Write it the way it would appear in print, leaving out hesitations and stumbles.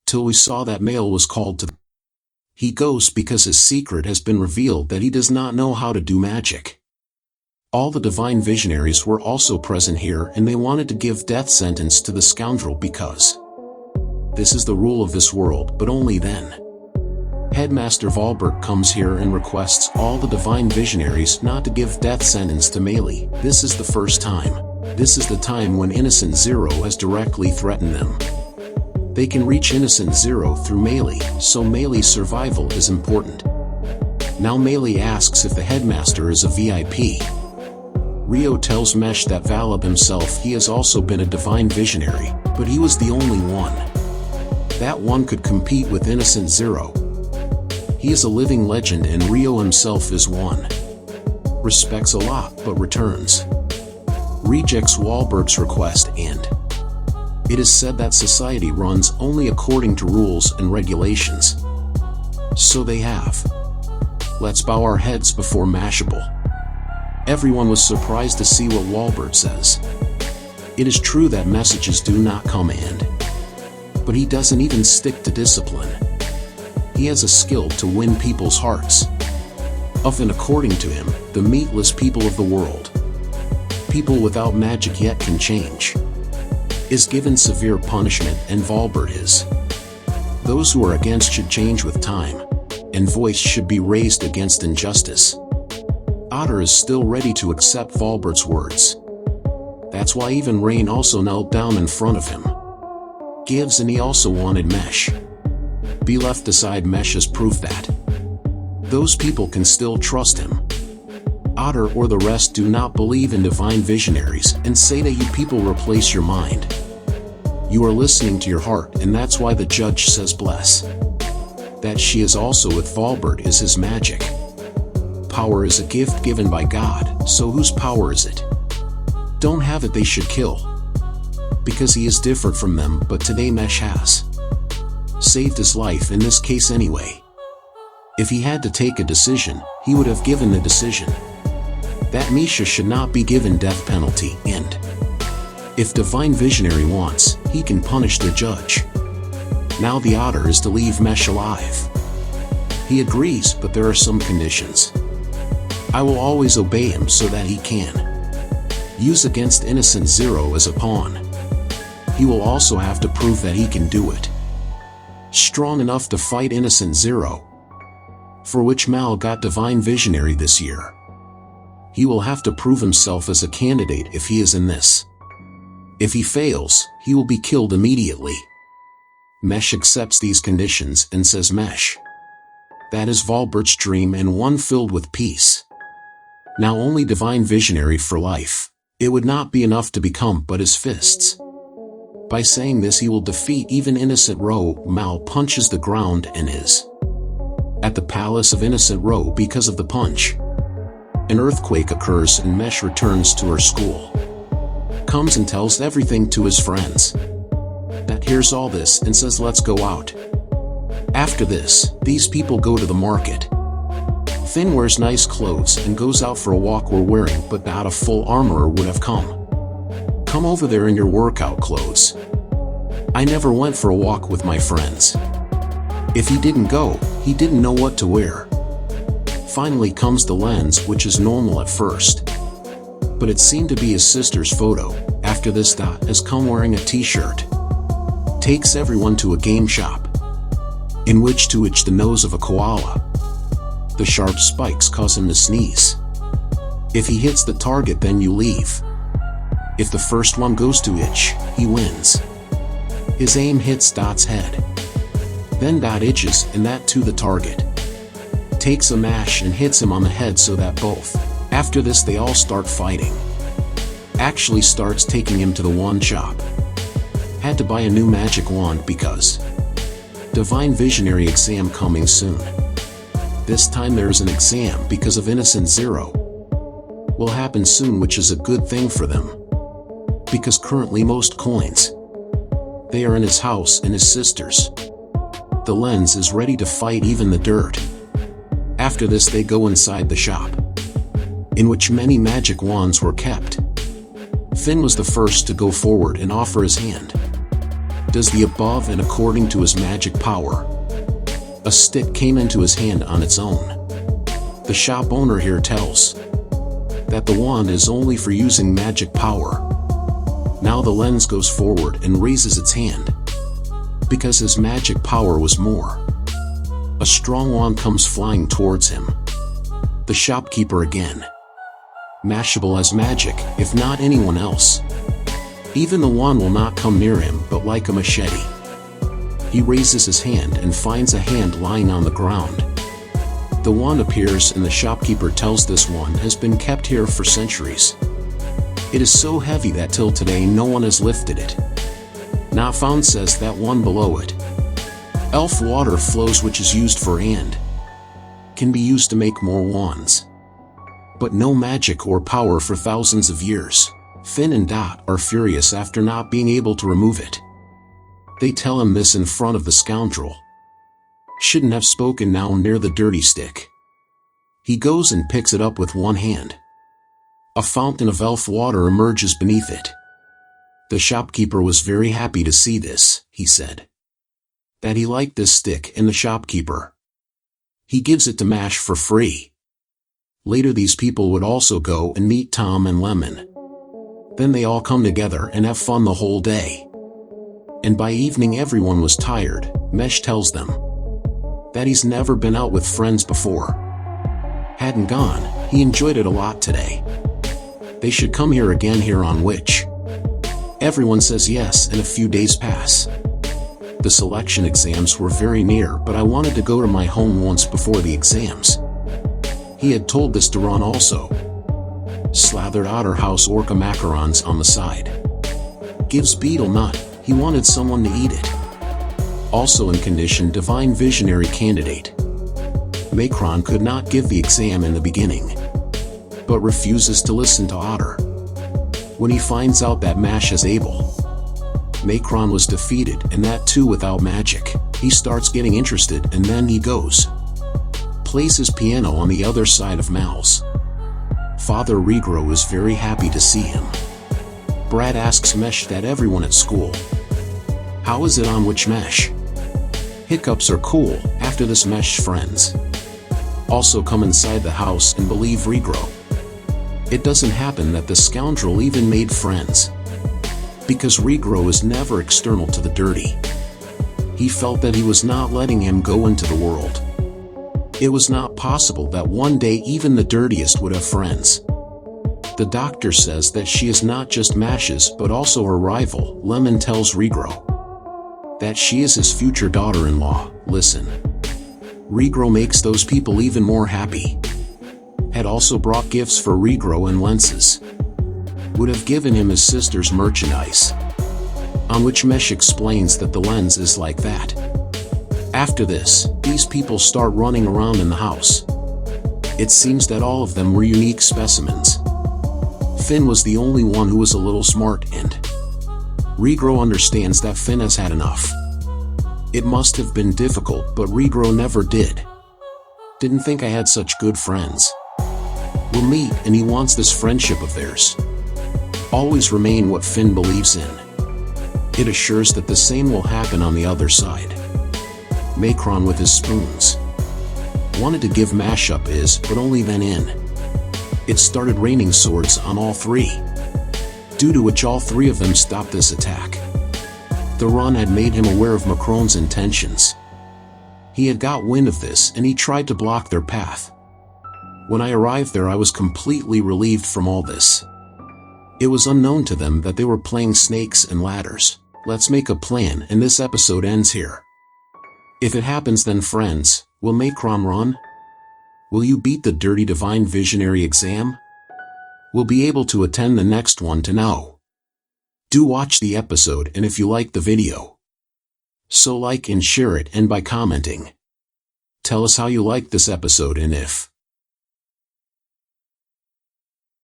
till we saw that male was called to. He goes because his secret has been revealed that he does not know how to do magic. All the divine visionaries were also present here, and they wanted to give death sentence to the scoundrel because this is the rule of this world, but only then. Headmaster Volbert comes here and requests all the divine visionaries not to give death sentence to Melee. This is the first time. This is the time when Innocent Zero has directly threatened them. They can reach Innocent Zero through Melee, so Melee's survival is important. Now Melee asks if the headmaster is a VIP. Rio tells Mesh that Valab himself, he has also been a divine visionary, but he was the only one. That one could compete with Innocent Zero. He is a living legend and Rio himself is one. Respects a lot but returns. Rejects Walbert's request, and it is said that society runs only according to rules and regulations. So they have. Let's bow our heads before Mashable. Everyone was surprised to see what Walbert says. It is true that messages do not come and, but he doesn't even stick to discipline. He has a skill to win people's hearts. Of and according to him, the meatless people of the world, people without magic yet can change, is given severe punishment, and Volbert is. Those who are against should change with time, and voice should be raised against injustice. Otter is still ready to accept Volbert's words. That's why even Rain also knelt down in front of him. Gives, and he also wanted Mesh. Be left aside. Mesh has proof that those people can still trust him. Otter or the rest do not believe in divine visionaries and say that you people replace your mind. You are listening to your heart, and that's why the judge says bless. That she is also with Volbert is his magic. Power is a gift given by God, so whose power is it? Don't have it, they should kill. Because he is different from them, but today Mesh has saved his life in this case anyway. If he had to take a decision, he would have given the decision that Misha should not be given death penalty, and if Divine Visionary wants, he can punish the judge. Now the Otter is to leave Mesh alive. He agrees, but there are some conditions. I will always obey him so that he can use against Innocent Zero as a pawn. He will also have to prove that he can do it. Strong enough to fight Innocent Zero, for which Mal got Divine Visionary this year. He will have to prove himself as a candidate if he is in this. If he fails, he will be killed immediately. Mesh accepts these conditions and says Mesh. That is Volbert's dream, and one filled with peace. Now only Divine Visionary for life. It would not be enough to become but his fists. By saying this he will defeat even Innocent Row. Mal punches the ground and is at the palace of Innocent Row because of the punch. An earthquake occurs and Mesh returns to her school. Comes and tells everything to his friends. That hears all this and says let's go out. After this, these people go to the market. Finn wears nice clothes and goes out for a walk. We're wearing but not a full armorer would have come. Come over there in your workout clothes. I never went for a walk with my friends. If he didn't go, he didn't know what to wear. Finally comes the lens, which is normal at first, but it seemed to be his sister's photo. After this, Dot has come wearing a t-shirt. Takes everyone to a game shop, in which to itch the nose of a koala. The sharp spikes cause him to sneeze. If he hits the target, then you leave. If the first one goes to itch, he wins. His aim hits Dot's head. Then Dot itches, and that to the target. Takes a mash and hits him on the head so that both. After this they all start fighting. Actually starts taking him to the wand shop. Had to buy a new magic wand because Divine Visionary exam coming soon. This time there is an exam because of Innocent Zero. Will happen soon, which is a good thing for them. Because currently most coins, they are in his house and his sister's. The lens is ready to fight even the dirt. After this they go inside the shop, in which many magic wands were kept. Finn was the first to go forward and offer his hand. does the above and according to his magic power. A stick came into his hand on its own. The shop owner here tells that the wand is only for using magic power. Now the lens goes forward and raises its hand, because his magic power was more. A strong wand comes flying towards him. The shopkeeper again. Mashable as magic, if not anyone else. Even the wand will not come near him, but like a machete. He raises his hand and finds a hand lying on the ground. The wand appears and the shopkeeper tells this one has been kept here for centuries. It is so heavy that till today no one has lifted it. Not found, says that one below it. Elf water flows, which is used for and can be used to make more wands. But no magic or power for thousands of years. Finn and Dot are furious after not being able to remove it. They tell him this in front of the scoundrel. Shouldn't have spoken now near the dirty stick. He goes and picks it up with one hand. A fountain of elf water emerges beneath it. The shopkeeper was very happy to see this, he said. That he liked this stick and the shopkeeper. He gives it to Mash for free. Later these people would also go and meet Tom and Lemon. Then they all come together and have fun the whole day. And by evening everyone was tired. Mesh tells them that he's never been out with friends before. Hadn't gone, he enjoyed it a lot today. They should come here again, here on which everyone says yes, and a few days pass. The selection exams were very near, but I wanted to go to my home once before the exams. He had told this to Ron also. Slathered Otter House Orca macarons on the side. Gives Beetle Nut, he wanted someone to eat it. Also in condition, Divine Visionary candidate. Macron could not give the exam in the beginning, but refuses to listen to Otter. When he finds out that Mash is able, Macron was defeated, and that too without magic, he starts getting interested, and then he goes. Plays his piano on the other side of Mal's. Father Regro is very happy to see him. Brad asks Mesh that everyone at school. How is it on which Mesh? Hiccups are cool, after this Mesh friends also come inside the house and believe Regro. It doesn't happen that the scoundrel even made friends. Because Regro is never external to the dirty. He felt that he was not letting him go into the world. It was not possible that one day even the dirtiest would have friends. The doctor says that she is not just Mash's but also her rival. Lemon tells Regro that she is his future daughter-in-law. Listen. Regro makes those people even more happy. Had also brought gifts for Regro and lenses. Would have given him his sister's merchandise. On which Mesh explains that the lens is like that. After this, these people start running around in the house. It seems that all of them were unique specimens. Finn was the only one who was a little smart, and Regro understands that Finn has had enough. It must have been difficult, but Regro never did. Didn't think I had such good friends. We'll meet, and he wants this friendship of theirs always remain what Finn believes in. It assures that the same will happen on the other side. Macron with his spoons wanted to give Mash up his, but only then in. It started raining swords on all three, due to which all three of them stopped this attack. The run had made him aware of Macron's intentions. He had got wind of this and he tried to block their path. When I arrived there I was completely relieved from all this. It was unknown to them that they were playing snakes and ladders. Let's make a plan, and this episode ends here. If it happens, then friends, will Macron run? Will you beat the dirty Divine Visionary exam? We'll be able to attend the next one to know. Do watch the episode, and if you like the video, so like and share it, and by commenting, tell us how you liked this episode and if